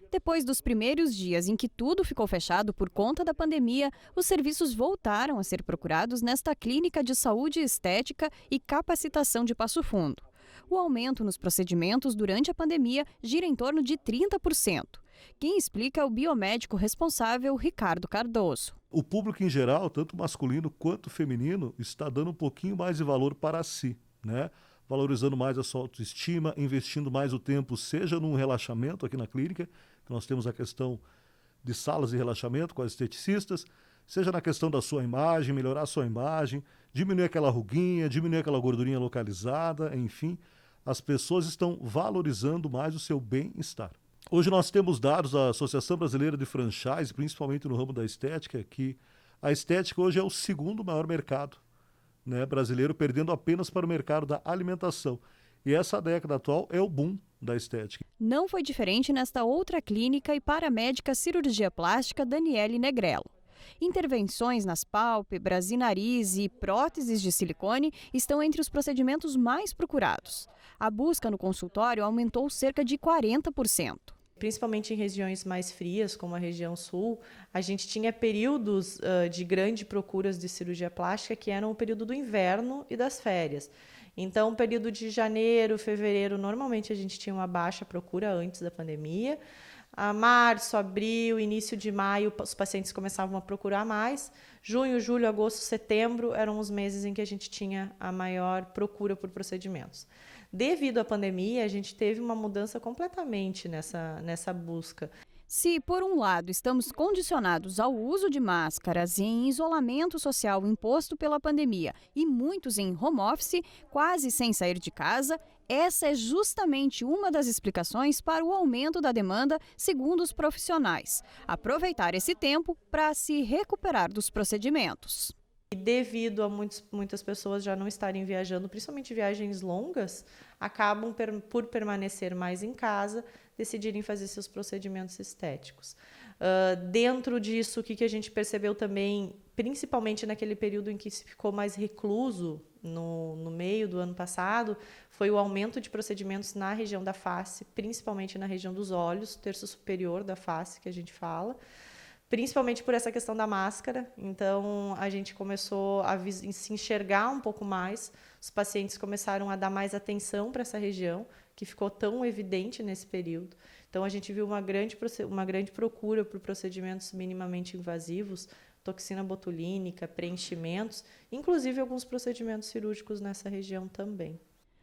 Depois dos primeiros dias em que tudo ficou fechado por conta da pandemia, os serviços voltaram a ser procurados nesta clínica de saúde estética e capacitação de Passo Fundo. O aumento nos procedimentos durante a pandemia gira em torno de 30%. Quem explica é o biomédico responsável, Ricardo Cardoso. O público em geral, tanto masculino quanto feminino, está dando um pouquinho mais de valor para si, né? Valorizando mais a sua autoestima, investindo mais o tempo, seja num relaxamento aqui na clínica, que nós temos a questão de salas de relaxamento com as esteticistas, seja na questão da sua imagem, melhorar a sua imagem, diminuir aquela ruguinha, diminuir aquela gordurinha localizada, enfim, as pessoas estão valorizando mais o seu bem-estar. Hoje nós temos dados da Associação Brasileira de Franchise, principalmente no ramo da estética, que a estética hoje é o segundo maior mercado, né, brasileiro, perdendo apenas para o mercado da alimentação. E essa década atual é o boom da estética. Não foi diferente nesta outra clínica e para a médica cirurgia plástica Daniele Negrello. Intervenções nas pálpebras e nariz e próteses de silicone estão entre os procedimentos mais procurados. A busca no consultório aumentou cerca de 40%. Principalmente em regiões mais frias, como a região sul, a gente tinha períodos de grande procuras de cirurgia plástica, que eram o período do inverno e das férias. Então, o período de janeiro, fevereiro, normalmente a gente tinha uma baixa procura antes da pandemia. A março, abril, início de maio, os pacientes começavam a procurar mais. Junho, julho, agosto, setembro eram os meses em que a gente tinha a maior procura por procedimentos. Devido à pandemia, a gente teve uma mudança completamente nessa busca. Se, por um lado, estamos condicionados ao uso de máscaras e em isolamento social imposto pela pandemia e muitos em home office, quase sem sair de casa, essa é justamente uma das explicações para o aumento da demanda, segundo os profissionais. Aproveitar esse tempo para se recuperar dos procedimentos. E devido a muitas pessoas já não estarem viajando, principalmente viagens longas, acabam por permanecer mais em casa, decidirem fazer seus procedimentos estéticos. Dentro disso, o que a gente percebeu também, principalmente naquele período em que se ficou mais recluso, no meio do ano passado, foi o aumento de procedimentos na região da face, principalmente na região dos olhos, terço superior da face, que a gente fala, principalmente por essa questão da máscara. Então, a gente começou a se enxergar um pouco mais, os pacientes começaram a dar mais atenção para essa região, que ficou tão evidente nesse período. Então, a gente viu uma grande procura por procedimentos minimamente invasivos, toxina botulínica, preenchimentos, inclusive alguns procedimentos cirúrgicos nessa região também.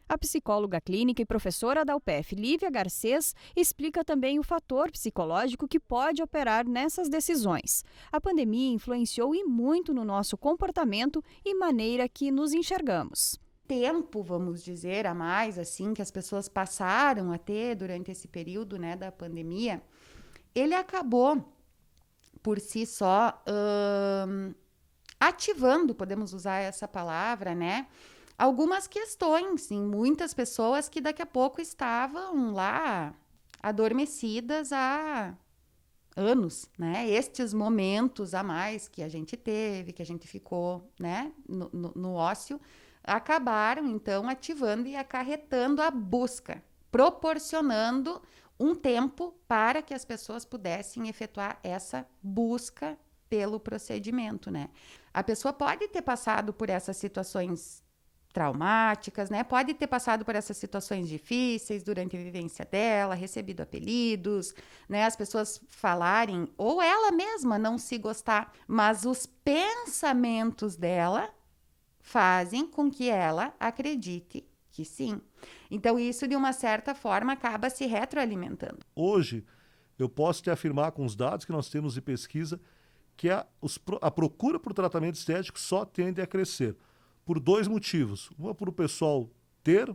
A psicóloga clínica e professora da UPF, Lívia Garcês, explica também o fator psicológico que pode operar nessas decisões. A pandemia influenciou e muito no nosso comportamento e maneira que nos enxergamos. Tempo, vamos dizer, a mais, assim, que as pessoas passaram a ter durante esse período, né, da pandemia, ele acabou, por si só, ativando, podemos usar essa palavra, né, algumas questões em muitas pessoas que daqui a pouco estavam lá adormecidas há anos, né? Estes momentos a mais que a gente teve, que a gente ficou, né, no ócio, acabaram, então, ativando e acarretando a busca, proporcionando um tempo para que as pessoas pudessem efetuar essa busca pelo procedimento, né? A pessoa pode ter passado por essas situações traumáticas, né? Pode ter passado por essas situações difíceis durante a vivência dela, recebido apelidos, né? As pessoas falarem, ou ela mesma não se gostar, mas os pensamentos dela fazem com que ela acredite que sim. Então, isso, de uma certa forma, acaba se retroalimentando. Hoje, eu posso te afirmar com os dados que nós temos de pesquisa que a procura por tratamento estético só tende a crescer. Por dois motivos. Uma, por o pessoal ter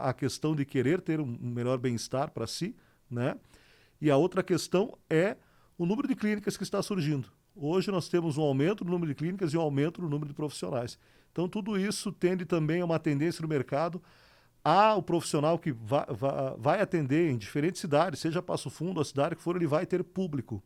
a questão de querer ter um melhor bem-estar para si, né? E a outra questão é o número de clínicas que está surgindo. Hoje nós temos um aumento no número de clínicas e um aumento no número de profissionais. Então, tudo isso tende também a uma tendência no mercado o profissional que vai atender em diferentes cidades, seja Passo Fundo, a cidade que for, ele vai ter público.